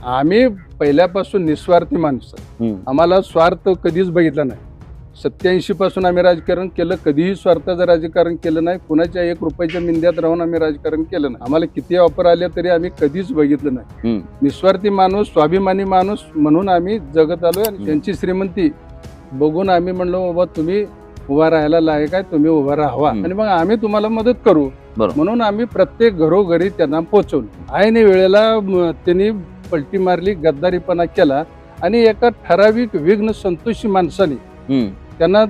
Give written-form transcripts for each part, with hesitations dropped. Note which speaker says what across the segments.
Speaker 1: आम्ही पहिल्यापासून निस्वार्थी माणसं. आम्हाला स्वार्थ कधीच बघितला नाही. 87 पासून आम्ही राजकारण केलं, कधीही स्वार्थाचं राजकारण केलं नाही. कुणाच्या 1 रुपयाच्या मिंद्यात राहून आम्ही राजकारण केलं नाही. आम्हाला किती ऑफर आले तरी आम्ही कधीच बघितलं नाही. निस्वार्थी माणूस, स्वाभिमानी माणूस म्हणून आम्ही जगत आलोय. आणि त्यांची श्रीमंती बघून आम्ही म्हणलो, बाबा तुम्ही उभा राहायला लायक आहे, तुम्ही उभा राहावा आणि मग आम्ही तुम्हाला मदत करू. म्हणून आम्ही प्रत्येक घरोघरी त्यांना पोहोचवलं. ऐन वेळेला त्यांनी पलटी मारली, गद्दारीपणा केला आणि एका ठराविक विघ्न संतोषी माणसाने त्यांना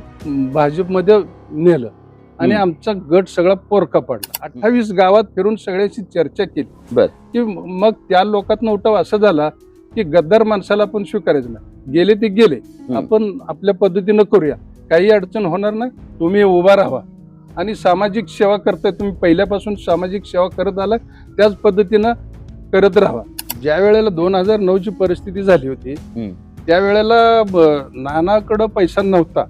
Speaker 1: भाजपमध्ये नेलं आणि आमचा गट सगळा पोरका पडला. 28 गावात फिरून सगळ्याची चर्चा केली की मग त्या लोकांना उठाव असं झाला की गद्दार माणसाला पण स्वीकारायचं नाही. गेले ते गेले, आपण आपल्या पद्धतीनं करूया, काही अडचण होणार नाही, तुम्ही उभा राहा आणि सामाजिक सेवा करताय. तुम्ही पहिल्यापासून सामाजिक सेवा करत आला, त्याच पद्धतीनं करत राहा. ज्या वेळेला 2009ची परिस्थिती झाली होती त्यावेळेला नानाकडं पैसा नव्हता.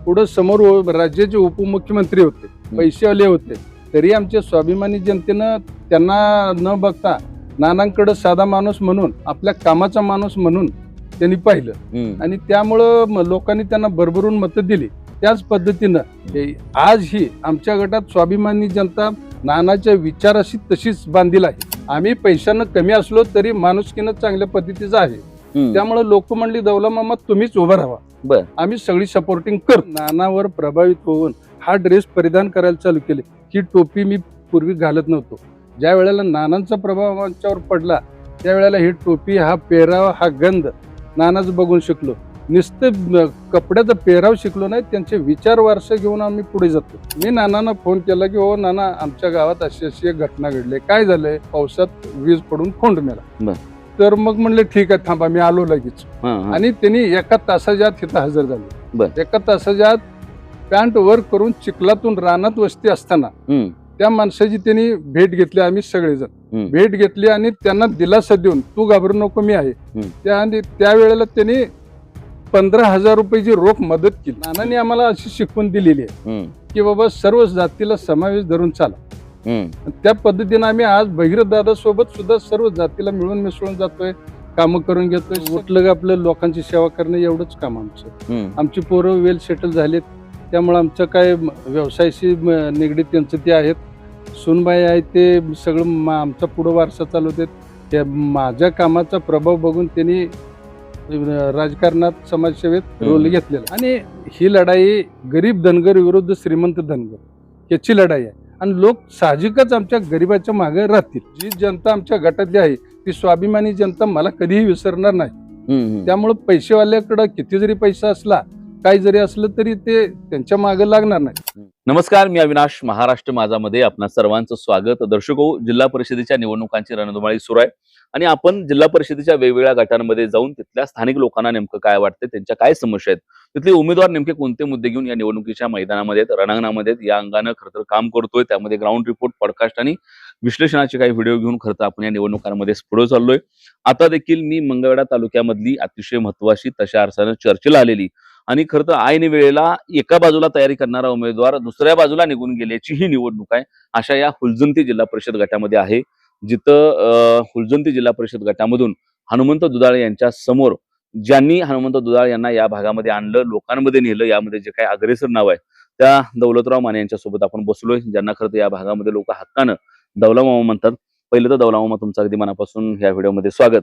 Speaker 1: पुढे समोर राज्याचे उपमुख्यमंत्री होते, पैसेवाले होते, तरी आमच्या स्वाभिमानी जनतेनं त्यांना न बघता नानांकडे साधा माणूस म्हणून, आपल्या कामाचा माणूस म्हणून त्यांनी पाहिलं आणि त्यामुळं लोकांनी त्यांना भरभरून मतं दिली. त्याच पद्धतीनं आजही आमच्या गटात स्वाभिमानी जनता नानाच्या विचाराशी तशीच बांधील आहे. आम्ही पैशानं कमी असलो तरी माणुसकीनं चांगल्या पद्धतीचं आहे. त्यामुळे लोक म्हणली, दौला मामा तुम्हीच उभा राहा, आम्ही सगळी सपोर्टिंग करतो. नानावर प्रभावित होऊन हा ड्रेस परिधान करायला चालू केले. ही टोपी मी पूर्वी घालत नव्हतो. ज्या वेळेला नानांचा प्रभाव आमच्यावर पडला त्यावेळेला ही टोपी, हा पेहराव, हा गंध नानाच बघून शिकलो. नुसतं कपड्याचा पेहराव शिकलो नाही, त्यांचे विचार वारसा घेऊन आम्ही पुढे जातो. मी नानांना फोन केला की हो नाना, आमच्या गावात अशी अशी एक घटना घडली, काय झालंय, पावसात वीज पडून खोंड मेला. तर मग म्हणले ठीक आहे, थांबा, मी आलो लगेच. आणि त्यांनी 1 तासाच्या आत इथं हजर झाले. 1 तासाच्या आत पॅन्ट वर करून चिखलातून रानात वस्ती असताना त्या माणसाची त्यांनी भेट घेतली. आम्ही सगळेजण भेट घेतली आणि त्यांना दिलासा देऊन, तू घाबरू नको, मी आहे. त्यावेळेला त्यांनी 15,000 रुपयाची रोख मदत केली. नानांनी आम्हाला अशी शिकवण दिलेली आहे की बाबा सर्व जातीला समावेश धरून चाला. त्या पद्धतीने आम्ही आज भगीरथ दादा सोबत सुद्धा सर्व जातीला मिळून मिसळून जातोय, काम करून घेतोय. उठलं आपल्या लोकांची सेवा करणं एवढंच काम आमचं. आमची पोरं वेल सेटल झालेत, त्यामुळे आमचं काय व्यवसायाशी निगडीत त्यांचं ते आहेत. सुनबाई आहे, ते सगळं आमचा पुढं वारसा चालवतात. त्या माझ्या कामाचा प्रभाव बघून त्यांनी राजकारणात, समाजसेवेत रोल घेतलेला. आणि ही लढाई गरीब धनगर विरुद्ध श्रीमंत धनगर याची लढाई आहे आणि लोक साहजिकच आमच्या गरिबाच्या मागे राहतील. जी जनता आमच्या गटातली आहे ती स्वाभिमानी जनता मला कधीही विसरणार नाही. त्यामुळे पैसेवाल्याकडं किती जरी पैसा असला, काही जरी असलं तरी ते त्यांच्या मागे लागणार नाही.
Speaker 2: नमस्कार, मी अविनाश. महाराष्ट्र माझामध्ये आपणा सर्वांचं स्वागत. दर्शको, जिल्हा परिषदेच्या निवडणुकांची रणधुमाळी सुरू आहे आणि आपण जिल्हा परिषदेच्या वेगवेगळ्या गटांमध्ये जाऊन तिथल्या स्थानिक लोकांना नेमकं काय वाटतं, त्यांच्या काय समस्या आहेत, तिथले उमेदवार नेमके कोणते मुद्दे घेऊन या निवडणुकीच्या मैदानामध्ये, रणांगणामध्ये या अंगानं खरं तर काम करतोय. त्यामध्ये ग्राउंड रिपोर्ट, पॉडकास्ट आणि विश्लेषणाचे काही व्हिडिओ घेऊन खरं तर आपण या निवडणुकांमध्ये पुढे चाललोय. आता देखील मी मंगळवेढा तालुक्यामधली अतिशय महत्वाची, तशा अर्थानं चर्चेला आलेली आणि खरं तर ऐन वेळेला एका बाजूला तयारी करणारा उमेदवार दुसऱ्या बाजूला निघून गेल्याची ही निवडणूक आहे. अशा या हुलजंती जिल्हा परिषद गटामध्ये आहे, जिथं हुलजंती जिल्हा परिषद गटामधून हनुमंत दुधाळे यांच्या समोर, ज्यांनी हनुमंत दुधाळे यांना या भागामध्ये आणलं, लोकांमध्ये नेलं, यामध्ये जे काही अग्रेसर नाव आहे त्या दौलतराव माने यांच्यासोबत आपण बसलोय, ज्यांना खरं तर या भागामध्ये लोक हक्कानं दौला मामा म्हणतात. पहिलं तर दौला मामा, तुमचं अगदी मनापासून या व्हिडिओमध्ये स्वागत.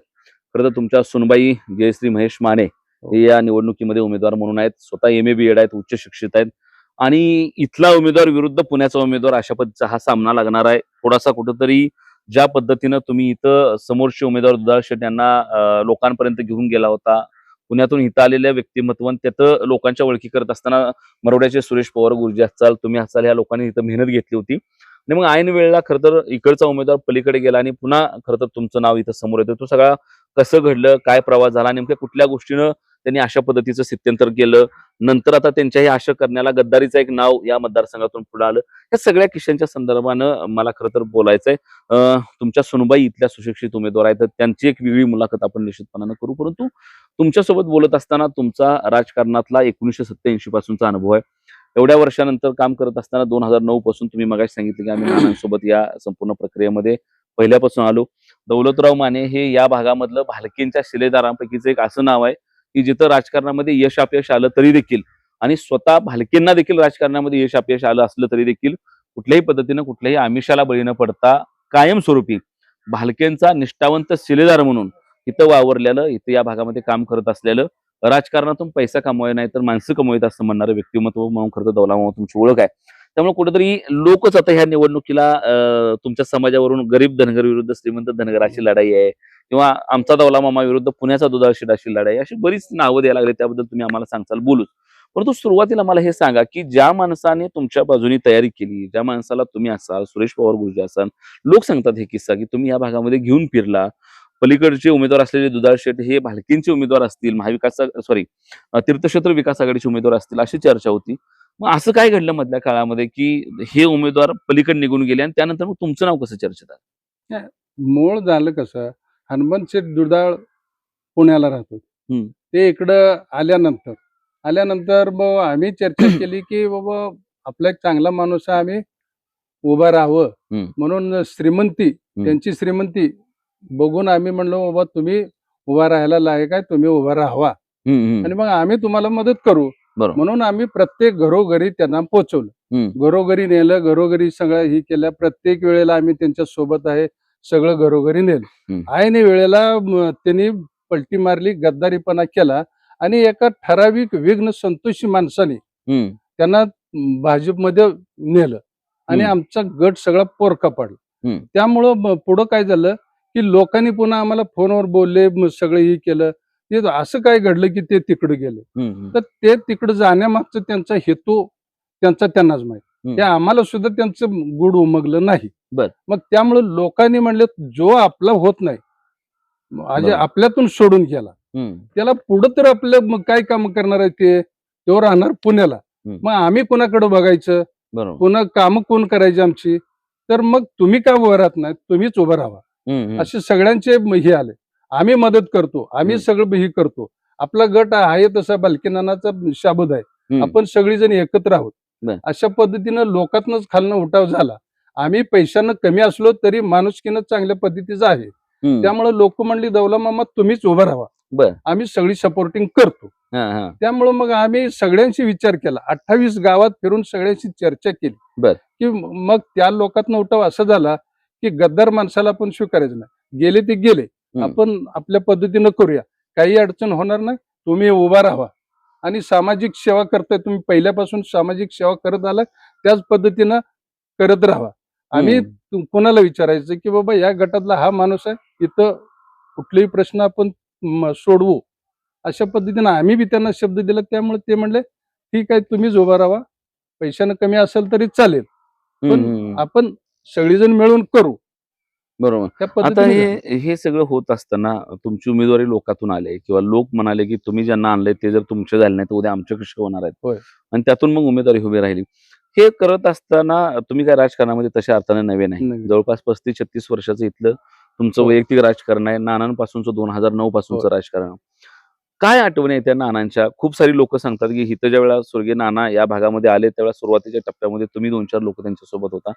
Speaker 2: खरं तर तुमच्या सुनबाई जयश्री महेश माने हे या निवडणुकीमध्ये उमेदवार म्हणून आहेत. स्वतः MA BEd आहेत, उच्च शिक्षित आहेत आणि इथला उमेदवार विरुद्ध पुण्याचा उमेदवार, अशा पद्धतीचा हा सामना लागणार आहे. थोडासा कुठंतरी ज्या पद्धतीनं तुम्ही इथं समोरचे उमेदवार दुधाळ शेट यांना लोकांपर्यंत घेऊन गेला होता, पुण्यातून इथं आलेल्या व्यक्तिमत्व, त्यात लोकांच्या ओळखी करत असताना मरोड्याचे सुरेश पवार, गुरुजी हसाल, तुम्ही हसाल, या लोकांनी इथं मेहनत घेतली होती आणि मग ऐन वेळेला खरं तर इकडचा उमेदवार पलीकडे गेला आणि पुन्हा खरं तर तुमचं नाव इथं समोर येतं. तो सगळा कसं घडलं, काय प्रवास झाला, नेमक्या कुठल्या गोष्टीनं त्यांनी अशा पद्धतीचं स्थित्यंतर केलं, नंतर आता त्यांच्याही आशा करण्याला गद्दारीचं एक नाव या मतदारसंघातून पुढे आलं, या सगळ्या किस्सांच्या संदर्भानं मला खरं तर बोलायचंय. तुमच्या सुनबाई इथल्या सुशिक्षित उमेदवार आहेत, तर त्यांची एक वेगळी मुलाखत आपण निश्चितपणानं करू. परंतु तुमच्यासोबत बोलत असताना तुमचा राजकारणातला 1987 पासूनचा अनुभव आहे. एवढ्या वर्षानंतर काम करत असताना 2009 पासून तुम्ही मगाशी सांगितलं की आम्ही नानांसोबत या संपूर्ण प्रक्रियेमध्ये पहिल्यापासून आलो. दौलतराव माने हे या भागामधलं भालकेंच्या शिलेदारांपैकीचं एक असं नाव आहे की जिथं राजकारणामध्ये यश अपयश आलं तरी देखील आणि स्वतः भालकेंना देखील राजकारणामध्ये यश अपयश आलं असलं तरी देखील कुठल्याही पद्धतीनं कुठल्याही आमिषाला बळी न पडता कायमस्वरूपी भालकेंचा निष्ठावंत शिलेदार म्हणून इथं वावरलेलं, इथं या भागामध्ये काम करत असलेलं, राजकारणातून पैसा कमवाय नाही तर माणसं कमवत असं म्हणणारं व्यक्तिमत्व म्हणून खरं तर दौला मामा तुमची ओळख आहे. त्यामुळे कुठेतरी लोकच आता ह्या निवडणुकीला तुमच्या समाजावरून गरीब धनगर विरुद्ध श्रीमंत धनगर अशी लढाई आहे किंवा आमचा दौला मामा विरुद्ध पुण्याचा दुधाळ शेठ अशी लढाई, अशी बरीच नावं द्यायला लागली. त्याबद्दल तुम्ही आम्हाला सांगचाल, बोलूच. परंतु सुरुवातीला मला हे सांगा की ज्या माणसाने तुमच्या बाजूनी तयारी केली, ज्या माणसाला तुम्ही असाल, सुरेश पवार गुरुजी असाल, लोक सांगतात हे किस्सा की तुम्ही या भागामध्ये घेऊन फिरला, पलीकडचे उमेदवार असलेले दुधाळ शेठ हे भालकेंचे उमेदवार असतील, तीर्थक्षेत्र विकास आघाडीचे उमेदवार असतील, अशी चर्चा होती. मग असं काय घडलं मधल्या काळामध्ये की हे उमेदवार पलीकडे निघून गेले आणि त्यानंतर मग तुमचं नाव कसं चर्चेत आलं?
Speaker 1: मूळ झालं कसं, हनुमंत शेठ दुधाळ पुण्याला राहतो. ते इकडं आल्यानंतर मग आम्ही चर्चा केली की बाबा आपला एक चांगला माणूस आहे, आम्ही उभा राहावं म्हणून त्यांची श्रीमंती बघून आम्ही म्हणलो बाबा तुम्ही उभा राहायला लायक आहे, तुम्ही उभा राहावा आणि मग आम्ही तुम्हाला मदत करू. म्हणून आम्ही प्रत्येक घरोघरी त्यांना पोहोचवलं, घरोघरी नेलं, घरोघरी सगळं ही केलं. प्रत्येक वेळेला आम्ही त्यांच्या सोबत आहे, सगळं घरोघरी नेलं. आयने वेळेला त्यांनी पलटी मारली, गद्दारीपणा केला आणि एका ठराविक विघ्न संतोषी माणसाने त्यांना भाजपमध्ये नेलं आणि आमचा गट सगळा पोरका पडला. त्यामुळं पुढं काय झालं की लोकांनी पुन्हा आम्हाला फोनवर बोलले, सगळं हे केलं. ते असं काय घडलं की ते तिकडे गेले, तर ते तिकडे जाण्यामागचं त्यांचा हेतू त्यांनाच माहिती. ते आम्हाला सुद्धा त्यांचं गुड उमगलं नाही. मग त्यामुळे लोकांनी म्हणले जो आपला होत नाही म्हणजे आपल्यातून सोडून गेला त्याला पुढं तर आपलं काय काम करणार आहे, तो राहणार पुण्याला. मग आम्ही कोणाकडे बघायचं, पुन्हा काम कोण करायची आमची? तर मग तुम्ही का उभं राहत नाही, तुम्हीच उभं राहा असे सगळ्यांचे हे आले. आम्ही मदत करतो, आम्ही सगळं हे करतो. आपला गट आहे तसा बालकीनानाचा शाबूद आहे, आपण सगळीजण एकत्र आहोत. अशा पद्धतीनं लोकातनच खालनं उठाव झाला. आम्ही पैशानं कमी असलो तरी माणुसकीनं चांगल्या पद्धतीचं आहे. त्यामुळे लोक म्हणली दौला मामा तुम्हीच उभं राहा, आम्ही सगळी सपोर्टिंग करतो. त्यामुळे मग आम्ही सगळ्यांशी विचार केला, 28 गावात फिरून सगळ्यांशी चर्चा केली की मग त्या लोकातनं उठाव असा झाला की गद्दार माणसाला आपण स्वीकारायचं नाही. गेले ते गेले, आपण आपल्या पद्धतीनं करूया, काही अडचण होणार नाही, तुम्ही उभा राहा आणि सामाजिक सेवा करताय, तुम्ही पहिल्यापासून सामाजिक सेवा करत आला त्याच पद्धतीनं करत राहा. आम्ही कोणाला विचारायचं की बाबा या गटातला हा माणूस आहे, इथं कुठलेही प्रश्न आपण सोडवू, अशा पद्धतीनं आम्ही बी त्यांना शब्द दिला. त्यामुळे ते म्हणले ठीक आहे, तुम्हीच उभा राहा, पैशानं कमी असेल तरी चालेल, पण आपण सगळीजण मिळून करू.
Speaker 2: बरोबर. आता हे सगळं होत असताना तुमची उमेदवारी लोकातून आले किंवा लोक म्हणाले की तुम्ही ज्यांना आणले ते जर तुमचे झाले नाही तर उद्या आमचे कसे होणार आहेत, आणि त्यातून मग उमेदवारी उभी राहिली. हे करत असताना तुम्ही काय राजकारणामध्ये तशा अर्थाने नवे नाही, जवळपास 35-36 वर्षाचं इथलं तुमचं वैयक्तिक राजकारण आहे, नानांपासूनचं 2009 पासूनचं राजकारण. काय आठवणी आहे त्या नानांच्या? खूप सारी लोक सांगतात की इथं ज्या वेळा स्वर्गीय नाना या भागामध्ये आले त्यावेळेला सुरुवातीच्या टप्प्यामध्ये तुम्ही 2-4 लोक त्यांच्या सोबत होता.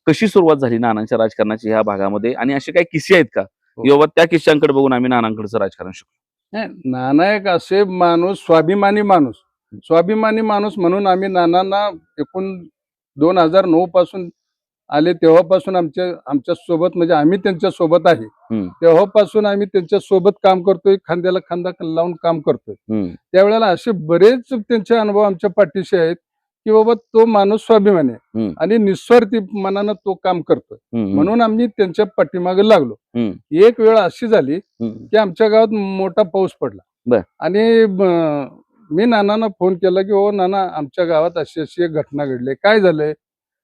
Speaker 2: कशी सुरुवात झाली नानांच्या राजकारणाची ह्या भागामध्ये, आणि असे काही किस्से आहेत का की बाबा त्या किस्स्यांकडे बघून आम्ही नानांकडचं राजकारण शिकलो?
Speaker 1: नाना एक असे माणूस, स्वाभिमानी माणूस म्हणून आम्ही नानांना एकूण 2009 पासून आले तेव्हापासून आमच्या सोबत, म्हणजे आम्ही त्यांच्या सोबत आहे तेव्हापासून आम्ही त्यांच्या सोबत काम करतोय, खांद्याला खांदा लावून काम करतोय. त्यावेळेला असे बरेच त्यांचे अनुभव आमच्या पाठीशी आहेत की बाबा तो माणूस स्वाभिमानी आहे आणि निस्वार्थी मनानं तो काम करतोय, म्हणून आम्ही त्यांच्या पाठीमागे लागलो. एक वेळ अशी झाली की आमच्या गावात मोठा पाऊस पडला आणि मी नानांना फोन केला की हो नाना, आमच्या गावात अशी अशी एक घटना घडली, काय झालंय?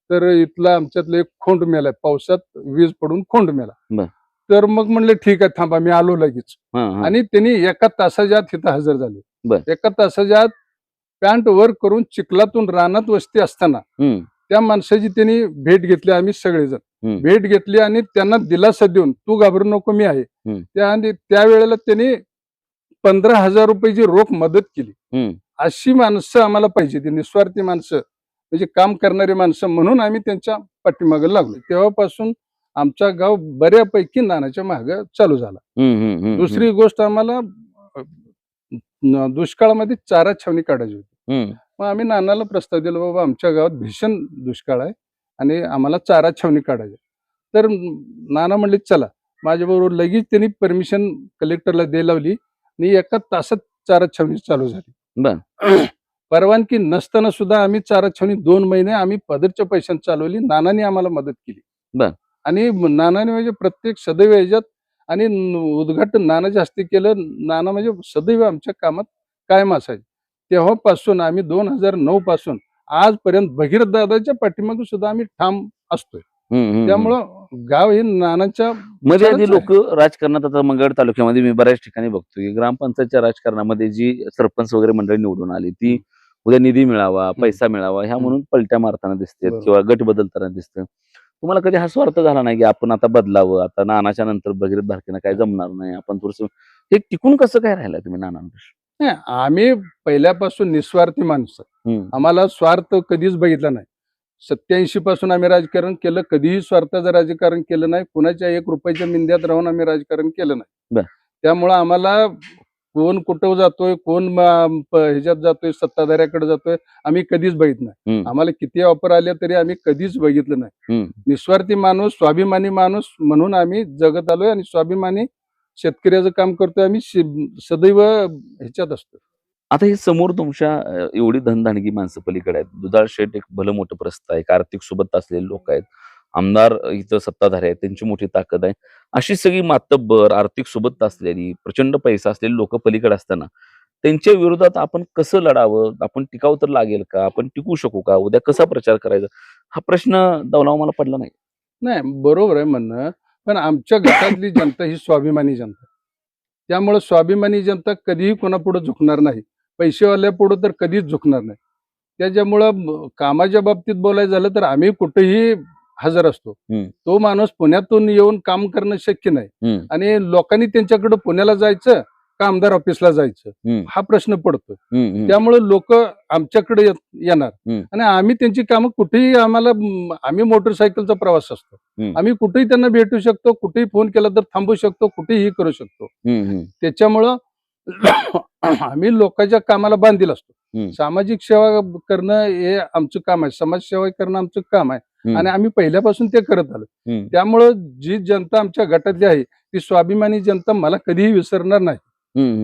Speaker 1: तर इथला आमच्यातलं एक खोंड मेलाय, पावसात वीज पडून खोंड मेला. तर मग म्हणले ठीक आहे थांबा, मी आलो लगेच. आणि त्यांनी 1 तासाच्या आत इथं हजर झाले. 1 तासाच्या आत पॅन्ट वर करून चिखलातून रानात वस्ती असताना त्या माणसाची त्यांनी भेट घेतली. आम्ही सगळेजण भेट घेतली आणि त्यांना दिलासा देऊन तू घाबरू नको, मी आहे. त्यावेळेला त्यांनी 15,000 रुपयाची रोख मदत केली. अशी माणसं आम्हाला पाहिजे, ती निस्वार्थी माणसं, म्हणजे काम करणारी माणसं, म्हणून आम्ही त्यांच्या पाठीमागे लागलो. तेव्हापासून आमचा गाव बऱ्यापैकी नानाच्या माग चालू झाला. दुसरी गोष्ट आम्हाला दुष्काळामध्ये चारा छावणी काढायची होती. मग आम्ही नानाला प्रस्ताव दिला, बाबा आमच्या गावात भीषण दुष्काळ आहे आणि आम्हाला चारा छावणी काढायची. तर नाना म्हणले चला माझ्याबरोबर. लगेच त्यांनी परमिशन कलेक्टरला दे लावली आणि एका तासात चारा छावणी चालू झाली. परवानगी नसताना सुद्धा आम्ही चारा छावणी 2 महिने आम्ही पदरच्या पैशाने चालवली. नानाने आम्हाला मदत केली आणि नानाने म्हणजे प्रत्येक सदैव ह्याच्यात आणि उद्घाटन नानाच्या हस्ते केलं. नाना म्हणजे सदैव आमच्या कामात कायम असायचे. तेव्हापासून आम्ही 2009 पासून आजपर्यंत भगीरथ दादाच्या पाठीमागे सुद्धा आम्ही ठाम असतोय. त्यामुळं गाव हे नानाच्या
Speaker 2: मध्ये आधी लोक राजकारणात, आता मंगळ तालुक्यामध्ये मी बऱ्याच ठिकाणी बघतोय ग्रामपंचायतच्या राजकारणामध्ये जी सरपंच वगैरे मंडळी निवडून आली ती उद्या निधी मिळावा, पैसा मिळावा ह्या म्हणून पलट्या मारताना दिसते किंवा गट बदलताना दिसतं. तुम्हाला कधी हा स्वार्थ झाला नाही की आपण आता बदलावं, आता नानाच्या नंतर भगीरथ बारकेनं काय जमणार नाही, आपण थोडस हे टिकून कसं काय राहिलाय तुम्ही नानांपासून?
Speaker 1: आम्ही पहिल्यापासून निस्वार्थी माणसं. आम्हाला स्वार्थ कधीच बघितला नाही. 87 पासून आम्ही राजकारण केलं. कधीही स्वार्थाचं राजकारण केलं नाही. कुणाच्या 1 रुपयाच्या मिंद्यात राहून आम्ही राजकारण केलं नाही. त्यामुळं आम्हाला कोण कुठं जातोय, कोण ह्याच्यात जातोय, सत्ताधाऱ्याकडे जातोय, आम्ही कधीच बघितलं नाही. आम्हाला किती ऑफर आले तरी आम्ही कधीच बघितलं नाही. निस्वार्थी माणूस, स्वाभिमानी माणूस म्हणून आम्ही जगत आलोय आणि स्वाभिमानी शेतकऱ्याचं काम करतोय. आम्ही सदैव ह्याच्यात असतो.
Speaker 2: आता हे समोर तुमच्या एवढी धनधानगी माणसं पलीकडे आहेत. दुधाळ शेठ एक भलं मोठं प्रस्थ आहे, आर्थिक सोबत असलेले लोक आहेत, आमदार इथं सत्ताधारी आहेत, त्यांची मोठी ताकद आहे. अशी सगळी मातब्बर आर्थिक सोबत असलेली प्रचंड पैसा असलेली लोक पलीकडे असताना त्यांच्या विरोधात आपण कसं लढावं, आपण टिकावं तर लागेल का, आपण टिकू शकू का, उद्या कसा प्रचार करायचा, हा प्रश्न दौलाव मला पडला नाही.
Speaker 1: नाही, बरोबर आहे म्हणणं, पण आमच्या गटातली जनता ही स्वाभिमानी जनता. त्यामुळे स्वाभिमानी जनता कधीही कोणापुढे झुकणार नाही. पैसेवाल्या पुढे तर कधीच झुकणार नाही. त्याच्यामुळं कामाच्या बाबतीत बोलायचं झालं तर आम्ही कुठेही हजर असतो. तो माणूस पुण्यातून येऊन काम करणं शक्य नाही आणि लोकांनी त्यांच्याकडे पुण्याला जायचं का आमदार ऑफिसला जायचं हा प्रश्न पडतो. त्यामुळे लोक आमच्याकडे येणार आणि आम्ही त्यांची कामं कुठेही आम्ही मोटरसायकलचा प्रवास असतो. आम्ही कुठेही त्यांना भेटू शकतो, कुठेही फोन केला तर थांबू शकतो, कुठेही करू शकतो. त्याच्यामुळं आम्ही लोकांच्या कामाला बांधील असतो. सामाजिक सेवा करणं हे आमचं काम आहे, समाजसेवा करणं आमचं काम आहे आणि आम्ही पहिल्यापासून ते करत आलो. त्यामुळं जी जनता आमच्या गटातली आहे ती स्वाभिमानी जनता मला कधीही विसरणार नाही.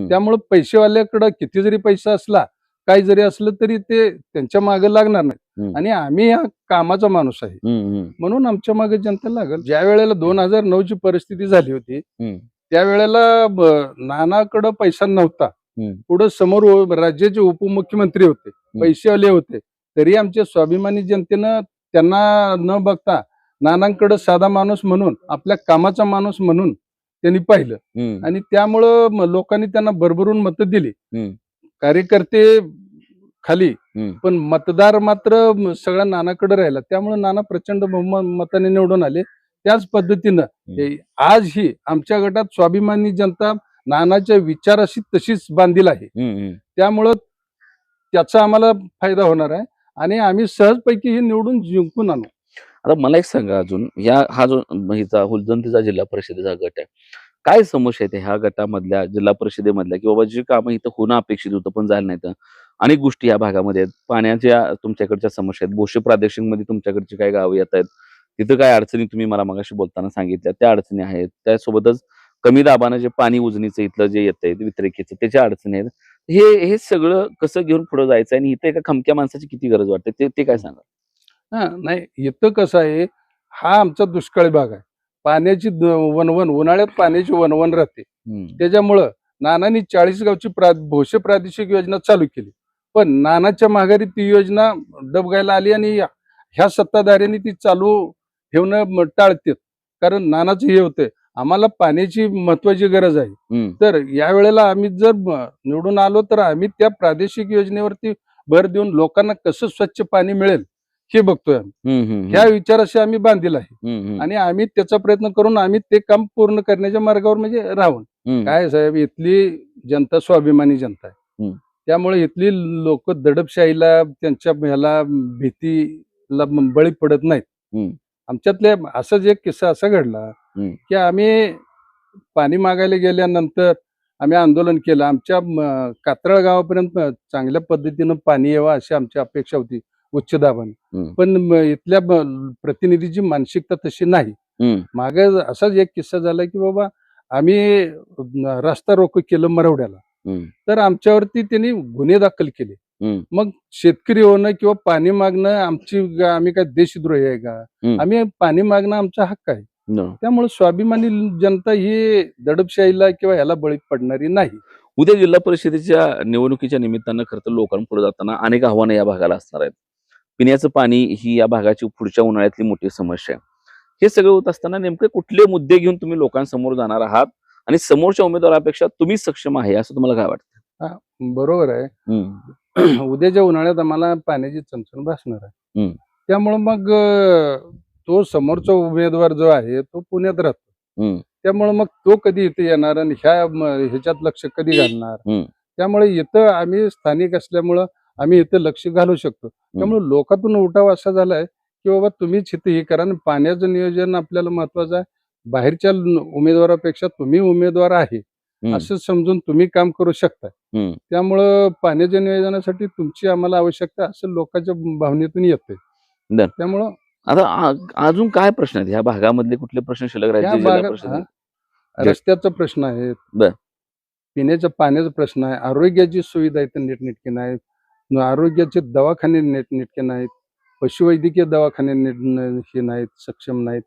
Speaker 1: त्यामुळं पैसेवाल्याकडं किती जरी पैसा असला, काही जरी असलं तरी ते त्यांच्या मागे लागणार नाही आणि आम्ही हा कामाचा माणूस आहे म्हणून आमच्या मागे जनता लागल. ज्या वेळेला 2009 ची परिस्थिती झाली होती त्यावेळेला नानाकडं पैसा नव्हता. पुढे समोर राज्याचे उपमुख्यमंत्री होते, पैसेवाले होते, तरी आमच्या स्वाभिमानी जनतेनं त्यांना न बघता नानांकडे साधा माणूस म्हणून, आपल्या कामाचा माणूस म्हणून त्यांनी पाहिलं आणि त्यामुळं लोकांनी त्यांना भरभरून मतं दिली. कार्यकर्ते खाली पण मतदार मात्र सगळ्या नानाकडे राहिला. त्यामुळे नाना प्रचंड मताने निवडून आले. त्याच पद्धतीनं आजही आमच्या गटात स्वाभिमानी जनता नानाच्या विचाराशी तशीच बांधील आहे. त्यामुळं त्याचा आम्हाला फायदा होणार आहे आणि आम्ही सहजपैकी हे निवडून जिंकून आणू.
Speaker 2: आता मला एक सांगा, अजून हा जो हुलजंतीचा जिल्हा परिषदेचा गट आहे, काय समस्या आहेत ह्या गटामधल्या, जिल्हा परिषदेमधल्या, की बाबा जी कामं इथं होणं अपेक्षित होतं पण झालं नाही तर अनेक गोष्टी या भागामध्ये आहेत. पाण्याच्या तुमच्याकडच्या समस्या आहेत, भोसे प्रादेशिक मध्ये तुमच्याकडची काय गावं येत आहेत, तिथं काय अडचणी तुम्ही मला मगाशी बोलताना सांगितल्या त्या अडचणी आहेत. त्यासोबतच कमी दाबानं जे पाणी उजनीचं इथलं जे येतंय वितरिकेचं त्याच्या अडचणी आहेत. हे सगळं कसं घेऊन पुढे जायचं आणि इथं एका खमक्या माणसाची किती गरज वाटते ते काय सांगा.
Speaker 1: नाही, इथं कसं आहे, हा आमचा दुष्काळी भाग आहे. पाण्याची वणवण, उन्हाळ्यात पाण्याची वणवण राहते. त्याच्यामुळं नानांनी 40 गावची भोसे प्रादेशिक योजना चालू केली, पण नानाच्या माघारी ती योजना डबगायला आली आणि ह्या सत्ताधाऱ्यांनी ती चालू ठेवणं टाळतात. कारण नानाचं हे होतंय, आम्हाला पाण्याची महत्वाची गरज आहे. तर या वेळेला आम्ही जर निवडून आलो तर आम्ही त्या प्रादेशिक योजनेवरती भर देऊन लोकांना कसं स्वच्छ पाणी मिळेल हे बघतोय आम्ही. ह्या विचाराशी आम्ही बांधील आहे आणि आम्ही त्याचा प्रयत्न करून आम्ही ते काम पूर्ण करण्याच्या मार्गावर म्हणजे राहून. काय साहेब, इथली जनता स्वाभिमानी जनता आहे. त्यामुळे इथली लोक दडपशाहीला, त्यांच्या ह्याला भीतीला बळी पडत नाहीत. आमच्यातले असाच एक किस्सा असा घडला की आम्ही पाणी मागायला गेल्यानंतर आम्ही आंदोलन केलं. आमच्या कात्रळ गावापर्यंत चांगल्या पद्धतीनं पाणी यावं अशी आमची अपेक्षा होती उच्च दाबाने. पण इथल्या प्रतिनिधीची मानसिकता तशी नाही. मागे असाच एक किस्सा झाला की बाबा आम्ही रस्ता रोको केलं मरवड्याला, तर आमच्यावरती त्यांनी गुन्हे दाखल केले. मग शेतकरी होणं किंवा पाणी मागणं आम्ही काय देशद्रोही आहे का? आम्ही पाणी मागणं आमचा हक्क आहे. त्यामुळे स्वाभिमानी जनता ही दडपशाहीला किंवा याला बळी पडणारी नाही.
Speaker 2: उद्या जिल्हा परिषदेच्या निवडणुकीच्या निमित्तानं खरं तर लोकांपुढे जाताना अनेक आव्हानं या भागाला असणार आहेत. पिण्याचं पाणी ही या भागाची पुढच्या उन्हाळ्यातली मोठी समस्या आहे. हे सगळं होत असताना नेमके कुठले मुद्दे घेऊन तुम्ही लोकांसमोर जाणार आहात आणि समोरच्या उमेदवारापेक्षा तुम्ही सक्षम आहे असं तुम्हाला काय वाटतं?
Speaker 1: बरोबर आहे. उद्याच्या उन्हाळ्यात आम्हाला पाण्याची चणचण भासणार आहे. त्यामुळे मग तो समोरचा उमेदवार जो आहे तो पुण्यात राहतो. त्यामुळे मग तो कधी इथे येणार आणि ह्याच्यात लक्ष कधी घालणार? त्यामुळे इथं आम्ही स्थानिक असल्यामुळं आम्ही इथं लक्ष घालू शकतो. त्यामुळे लोकातून उठाव असा झालाय की बाबा तुम्हीच इथे हे करा. पाण्याचं नियोजन आपल्याला महत्वाचं आहे. बाहेरच्या उमेदवारापेक्षा तुम्ही उमेदवार आहे असं समजून तुम्ही काम करू शकता. त्यामुळं पाण्याच्या नियोजनासाठी तुमची आम्हाला आवश्यकता असं लोकांच्या भावनेतून येते. त्यामुळं
Speaker 2: आता अजून काय प्रश्न आहेत ह्या भागामधले? कुठले प्रश्न शिल्लक राहिले?
Speaker 1: रस्त्याचा प्रश्न आहे, पिण्याच्या पाण्याचा प्रश्न आहे, आरोग्याची सुविधा इथं नीटनेटकी नाही, आरोग्याचे दवाखाने नीटनेटके नाहीत, पशुवैद्यकीय दवाखाने हे नाहीत, सक्षम नाहीत.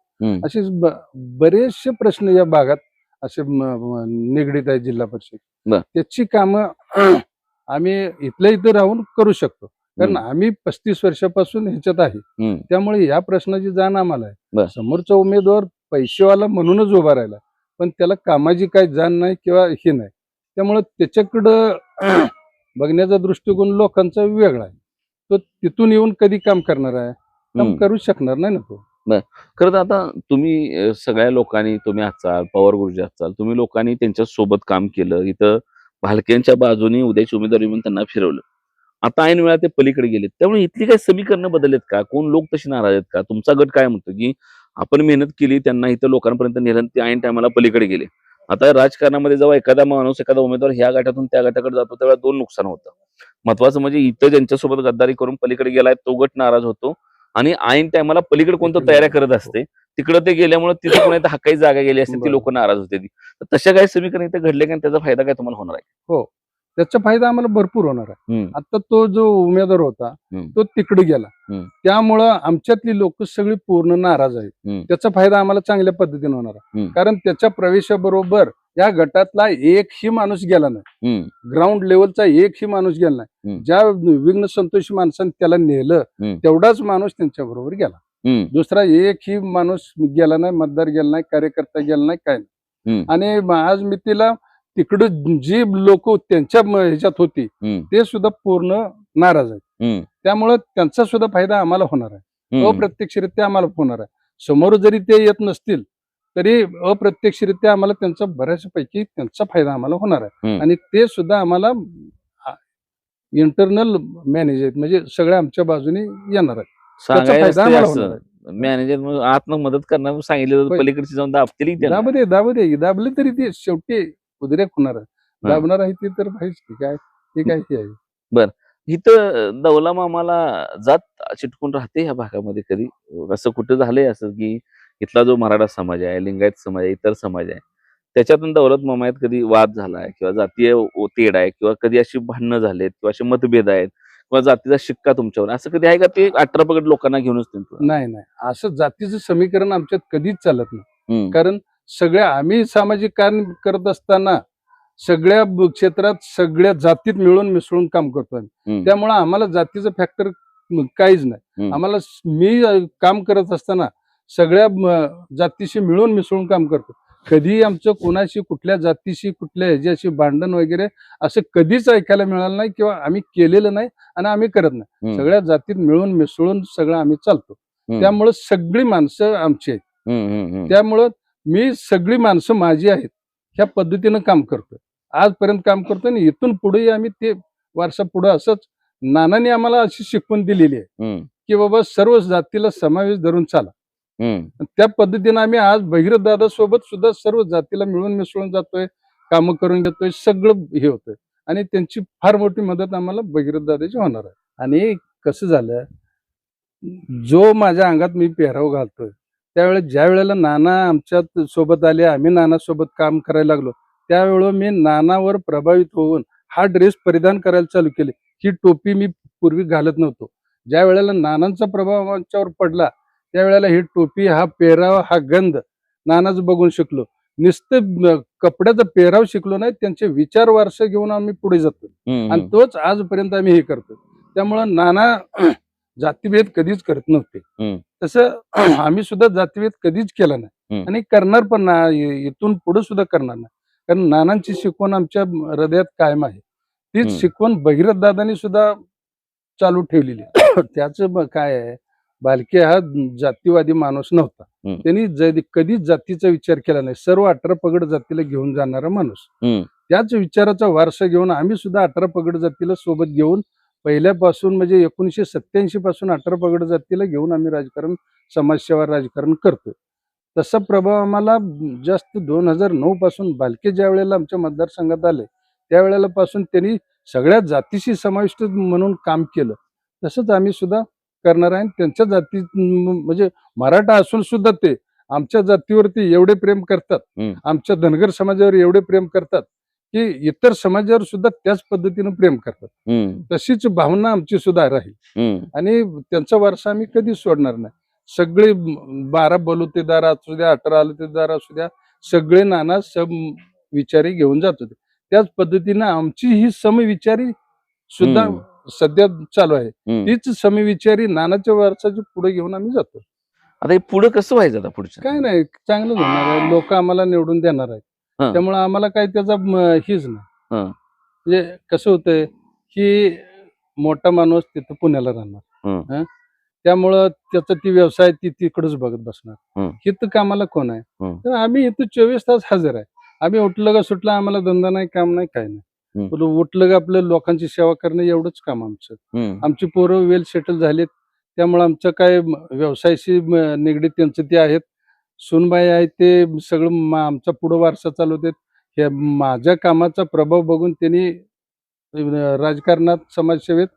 Speaker 1: असे बरेचसे प्रश्न या भागात असे निगडीत आहे जिल्हा परिषद. त्याची कामं आम्ही इथल्या इथं राहून करू शकतो, कारण आम्ही 35 वर्षापासून ह्याच्यात आहे. त्यामुळे या प्रश्नाची जाण आम्हाला आहे. समोरचा उमेदवार पैसेवाला म्हणूनच उभा राहिला, पण त्याला कामाची काही जाण नाही किंवा हे नाही. त्यामुळे त्याच्याकडं बघण्याचा दृष्टिकोन लोकांचा वेगळा आहे. तो तिथून येऊन कधी काम करणार आहे? काम करू शकणार नाही ना तो.
Speaker 2: खरं तर आता तुम्ही सगळ्या लोकांनी, तुम्ही असाल, पवार गुरुजी असाल, तुम्ही लोकांनी त्यांच्या सोबत काम केलं. इथं भालक्यांच्या बाजूने उद्याची उमेदवारी म्हणून त्यांना फिरवलं. आता ऐन वेळा ते पलीकडे गेलेत. त्यामुळे इथली काही समीकरणं बदललेत का? कोण लोक तशी नाराज आहेत का? तुमचा गट काय म्हणतो की आपण मेहनत केली, त्यांना इथं लोकांपर्यंत नेलं, ते ऐन टायमाला पलीकडे गेले. आता राजकारणामध्ये जेव्हा एखादा माणूस, एखादा उमेदवार ह्या गटातून त्या गटाकडे जातो त्यावेळेला दोन नुकसान होतं. महत्वाचं म्हणजे इथं ज्यांच्यासोबत गद्दारी करून पलीकडे गेलाय तो गट नाराज होतो, आणि ऐन टायमाला पलीकडे कोणतं तयाऱ्या करत असते तिकडे ते गेल्यामुळे तिथे कोणा हक्काची जागा गेली असते, ती लोक नाराज होते. तशा काही समीकरण इथे घडले का? त्याचा फायदा काय तुम्हाला होणार आहे?
Speaker 1: हो, त्याचा फायदा आम्हाला भरपूर होणार आहे. आता तो जो उमेदवार होता तो तिकडे गेला, त्यामुळं आमच्यातली लोक सगळी पूर्ण नाराज आहेत. त्याचा फायदा आम्हाला चांगल्या पद्धतीने होणार आहे, कारण त्याच्या प्रवेशाबरोबर या गटातला एकही माणूस गेला नाही. ग्राउंड लेवलचा एकही माणूस गेला नाही. ज्या विघ्न संतोषी माणसाने त्याला नेलं तेवढाच माणूस त्यांच्या बरोबर गेला. दुसरा एकही माणूस गेला नाही, मतदार गेला नाही, कार्यकर्ता गेला नाही, काय नाही. आणि आज मी तिला तिकडं जी लोक त्यांच्या ह्याच्यात होती ते सुद्धा पूर्ण नाराज आहेत. त्यामुळे त्यांचा सुद्धा फायदा आम्हाला होणार आहे, अप्रत्यक्षरित्या आम्हाला होणार आहे. समोर जरी ते येत नसतील तरी अप्रत्यक्षरित्या आम्हाला त्यांचा बऱ्याचपैकी त्यांचा फायदा आम्हाला होणार आहे. आणि ते सुद्धा आम्हाला इंटरनल मॅनेज आहेत, म्हणजे सगळ्या आमच्या बाजूने येणार आहे.
Speaker 2: मॅनेजर आत्म मदत करणार सांगितलं, पलीकडची जाऊन दाबतील,
Speaker 1: दाबले तरी ते शेवटी उद्रेक होणार आहे. दाबणार आहे ते तर पाहिजे की काय, ते काय आहे.
Speaker 2: बर, इथं दौला मामाला जात चिटकून राहते ह्या भागामध्ये? कधी असं कुठं झालंय असं की इथला जो मराठा समाज आहे, लिंगायत समाज आहे, इतर समाज आहे, त्याच्यातून दौलत मामायात कधी वाद झालाय किंवा जातीय तेढ आहे किंवा कधी अशी भांडणं झालेत किंवा असे मतभेद आहेत किंवा जातीचा शिक्का तुमच्यावर असं कधी आहे का? ते 18 पगड लोकांना घेऊनच
Speaker 1: नाही, असं जातीचं समीकरण आमच्यात कधीच चालत नाही. कारण सगळ्या आम्ही सामाजिक कार्य करत असताना सगळ्या क्षेत्रात सगळ्या जातीत मिळून मिसळून काम करतो आम्ही. त्यामुळे आम्हाला जातीचं फॅक्टर काहीच नाही. आम्हाला मी काम करत असताना सगळ्या जातीशी मिळून मिसळून काम करतो. कधी आमचं कोणाशी, कुठल्या जातीशी, कुठल्या ह्याच्याशी भांडण वगैरे असं कधीच ऐकायला मिळालं नाही किंवा आम्ही केलेलं नाही आणि आम्ही करत नाही. सगळ्या जातीत मिळून मिसळून सगळं आम्ही चालतो. त्यामुळे सगळी माणसं आमची आहेत. त्यामुळं मी सगळी माणसं माझी आहेत ह्या पद्धतीनं काम करतोय, आजपर्यंत काम करतोय. आणि इथून पुढे आम्ही ते वारसा पुढे असंच नानाने आम्हाला अशी शिकवण दिलेली आहे की बाबा सर्व जातीला समावेश धरून चाला. त्या पद्धतीने आम्ही आज भगीरथ दादा सोबत सुद्धा सर्व जातीला मिळून मिसळून जातोय, कामं करून घेतोय, सगळं हे होतंय आणि त्यांची फार मोठी मदत आम्हाला भगीरथ दादाची होणार आहे. आणि कसं झालं, जो माझ्या अंगात मी पेहराव घालतोय त्यावेळेस ज्या वेळेला नाना आमच्यात सोबत आले, आम्ही नानासोबत काम करायला लागलो, त्यावेळेला मी नानावर प्रभावित होऊन हा ड्रेस परिधान करायला चालू केले. ही टोपी मी पूर्वी घालत नव्हतो. ज्या वेळेला नानांचा प्रभाव आमच्यावर पडला, त्यावेळेला ही टोपी, हा पेहराव, हा गंध नानाच बघून शिकलो. नुसतं कपड्याचा पेहराव शिकलो नाही, त्यांचे विचार वारसा घेऊन आम्ही पुढे जातो आणि तोच आजपर्यंत आम्ही हे करतो. त्यामुळं नाना जातीभेद कधीच करत नव्हते. तसं आम्ही सुद्धा जातीभेद कधीच केला नाही आणि करणार पण नाही, इथून पुढे सुद्धा करणार नाही. कारण नानांची शिकवण आमच्या हृदयात कायम आहे. तीच शिकवण भगीरथ दादांनी सुद्धा चालू ठेवलेली आहे. त्याचं काय आहे, बालके हा जातीवादी माणूस नव्हता. त्यांनी कधीच जातीचा विचार केला नाही. सर्व 18 पगड जातीला घेऊन जाणारा माणूस. त्याच विचाराचा वारसा घेऊन आम्ही सुद्धा 18 पगड जातीला सोबत घेऊन पहिल्यापासून म्हणजे 1987 पासून 18 पगड जातीला घेऊन आम्ही राजकारण, समाजसेवा राजकारण करतोय. तसा प्रभाव आम्हाला जास्त 2009 पासून बालके ज्या वेळेला आमच्या मतदारसंघात आले, त्यावेळेला पासून त्यांनी सगळ्या जातीशी समाविष्ट म्हणून काम केलं. तसंच आम्ही सुद्धा करणार आहे. त्यांच्या जाती म्हणजे मराठा असून सुद्धा ते आमच्या जातीवरती एवढे प्रेम करतात, आमच्या धनगर समाजावर एवढे प्रेम करतात की इतर समाजावर सुद्धा त्याच पद्धतीनं प्रेम करतात. तशीच भावना आमची सुद्धा राहील आणि त्यांचा वारसा आम्ही कधीच सोडणार नाही. सगळे 12 बलुतेदार असू द्या, 18 बलुतेदार असू द्या, सगळे नाना विचारी घेऊन जात होते. त्याच पद्धतीनं आमची ही समविचारी सुद्धा सध्या चालू आहे. तीच समविचारी नानाच्या वारसाची पुढे घेऊन आम्ही जातो.
Speaker 2: आता हे पुढे कसं व्हायचं, आता पुढचं
Speaker 1: काय नाही, चांगलं होणार आहे. लोक आम्हाला निवडून देणार आहेत, त्यामुळे आम्हाला काही त्याचा हीच नाही. म्हणजे कसं होतंय की मोठा माणूस तिथं पुण्याला राहणार, त्यामुळं त्याचा ती व्यवसाय ती तिकडच बघत बसणार. इथं कामाला कोण आहे, तर आम्ही इथं 24 तास हजर आहे. आम्ही उठलं का सुटलं, आम्हाला धंदा नाही, काम नाही, काय नाही. उठलं का आपल्या लोकांची सेवा करणं एवढंच काम आमचं. आमची पोरं वेल सेटल झालेत, त्यामुळे आमचं काय व्यवसायाशी निगडीत त्यांचं ते आहेत. सुनबाई आहेत, ते सगळं आमचा पुढं वारसा चालवतात. हे माझ्या कामाचा प्रभाव बघून त्यांनी राजकारणात, समाजसेवेत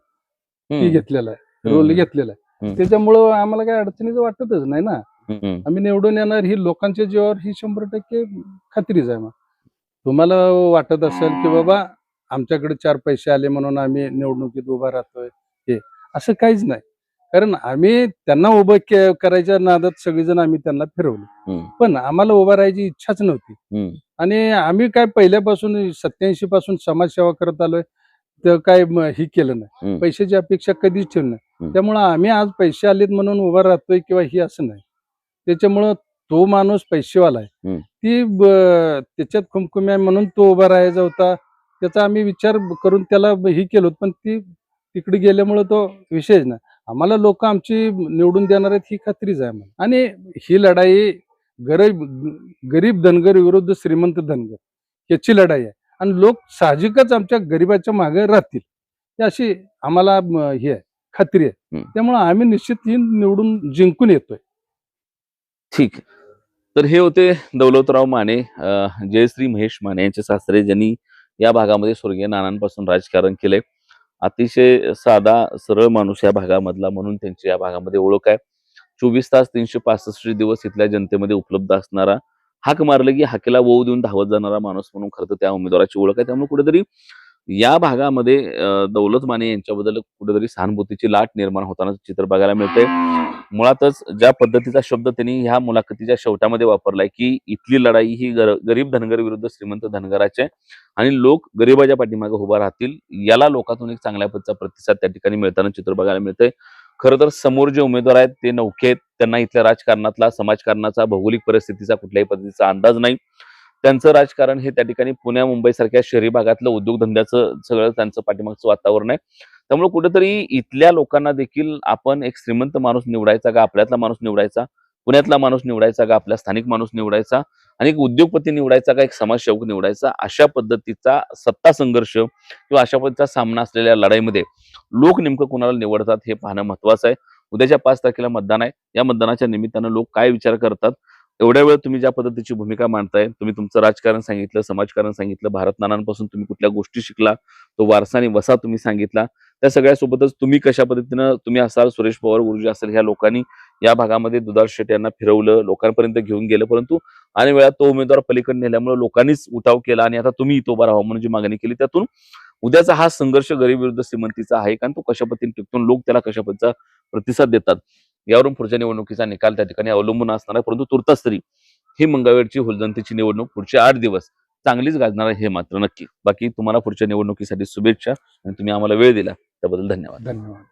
Speaker 1: घेतलेला आहे, रोल घेतलेला आहे. त्याच्यामुळं आम्हाला काही अडचणीचं वाटतच नाही ना. आम्ही निवडून येणार ही लोकांच्या जीवावर ही 100% खात्रीच आहे. मग तुम्हाला वाटत असेल की बाबा आमच्याकडे 4 पैसे आले म्हणून आम्ही निवडणुकीत उभा राहतोय, हे असं काहीच नाही. कारण आम्ही त्यांना उभं करायच्या नादात सगळेजण आम्ही त्यांना फिरवलं, पण आम्हाला उभा राहायची इच्छाच नव्हती. आणि आम्ही काय पहिल्यापासून 87 पासून समाजसेवा करत आलोय, तर काय ही केलं नाही, पैशाची अपेक्षा कधीच ठेवली नाही. त्यामुळं आम्ही आज पैसे आलेत म्हणून उभा राहतोय किंवा ही असं नाही. त्याच्यामुळं तो माणूस पैसेवाला आहे, ती त्याच्यात खुमखुमी आहे म्हणून तो उभा राहायचा होता. त्याचा आम्ही विचार करून त्याला ही केलो, पण ती तिकडे गेल्यामुळे तो विषयच नाही. आम्हाला लोक आमची निवडून देणार आहेत ही खात्रीच आहे आम्हाला. आणि ही लढाई गरीब धनगर विरुद्ध श्रीमंत धनगर याची लढाई आहे आणि लोक साहजिकच आमच्या गरीबाच्या मागे राहतील, ही अशी आम्हाला ही आहे, खात्री आहे. त्यामुळे आम्ही निश्चित ही निवडून जिंकून येतोय.
Speaker 2: ठीक. तर हे होते दौलतराव माने, जयश्री महेश माने यांचे सासरे, ज्यांनी या भागामध्ये स्वर्गीय नानांपासून राजकारण केले. अतिशय साधा सरळ माणूस या भागामधला म्हणून त्यांची या भागामध्ये ओळख आहे. 24 तास 365 दिवस इथल्या जनतेमध्ये उपलब्ध असणारा, हाक मारलं की हाकेला वोव देऊन धावत जाणारा माणूस म्हणून खरं तर त्या उमेदवाराची ओळख आहे. त्यामुळे कुठेतरी या भागामध्ये दौलत माने यांच्याबद्दल कुठेतरी सहानुभूतीची लाट निर्माण होताना चित्र बघायला मिळतंय. मुळातच ज्या पद्धतीचा शब्द त्यांनी ह्या मुलाखतीच्या शेवटामध्ये वापरलाय की इथली लढाई ही गरीब धनगर विरुद्ध श्रीमंत धनगराची आहे आणि लोक गरिबाच्या पाठीमागे उभा राहतील, याला लोकांतून एक चांगल्या पद्धतीचा प्रतिसाद त्या ठिकाणी मिळताना चित्र बघायला मिळतंय. खरं तर समोर जे उमेदवार आहेत ते नौके आहेत, त्यांना इथल्या राजकारणातला, समाजकारणाचा, भौगोलिक परिस्थितीचा कुठल्याही पद्धतीचा अंदाज नाही. त्यांचं राजकारण हे त्या ठिकाणी पुण्या मुंबई सारख्या शहरी भागातलं उद्योगधंद्याचं सगळं त्यांचं पाठीमागचं वातावरण आहे. त्यामुळे कुठेतरी इथल्या लोकांना देखील आपण एक श्रीमंत माणूस निवडायचा का आपल्यातला माणूस निवडायचा, पुण्यातला माणूस निवडायचा का आपला स्थानिक माणूस निवडायचा, आणि एक उद्योगपती निवडायचा का एक समाजसेवक निवडायचा, अशा पद्धतीचा सत्ता संघर्ष किंवा अशा पद्धतीचा सामना असलेल्या लढाईमध्ये लोक नेमकं कुणाला निवडतात हे पाहणं महत्वाचं आहे. उद्याच्या 5 तारखेला मतदान आहे. या मतदानाच्या निमित्तानं लोक काय विचार करतात, एवढ्या वेळ तुम्ही ज्या पद्धतीची भूमिका मांडताय, तुम्ही तुमचं राजकारण सांगितलं, समाजकारण सांगितलं, भारत नानांपासून तुम्ही कुठल्या गोष्टी शिकला, तो वारसा आणि वसा तुम्ही सांगितला. त्या सगळ्यासोबतच तुम्ही कशा पद्धतीनं तुम्ही असाल, सुरेश पवार गुरुजी असेल, ह्या लोकांनी या भागामध्ये दुधाळ शेट यांना फिरवलं, लोकांपर्यंत घेऊन गेलं. परंतु अनेक वेळा तो उमेदवार पलीकडे नेल्यामुळे लोकांनीच उठाव केला आणि आता तुम्ही इथं उभा राहावं म्हणून जी मागणी केली, त्यातून उद्याचा हा संघर्ष गरीब विरुद्ध श्रीमंतीचा आहे कारण तो कशा पद्धतीने टिकतो, लोक त्याला कशा पद्धतीचा प्रतिसाद देतात यावरून पुढच्या निवडणुकीचा निकाल त्या ठिकाणी अवलंबून असणार आहे. परंतु तुर्तास तरी ही मंगळवेढची हुलदंतीची निवडणूक पुढचे 8 दिवस चांगलीच गाजणार आहे हे मात्र नक्की. बाकी तुम्हाला पुढच्या निवडणुकीसाठी शुभेच्छा आणि तुम्ही आम्हाला वेळ दिला त्याबद्दल धन्यवाद.
Speaker 1: धन्यवाद.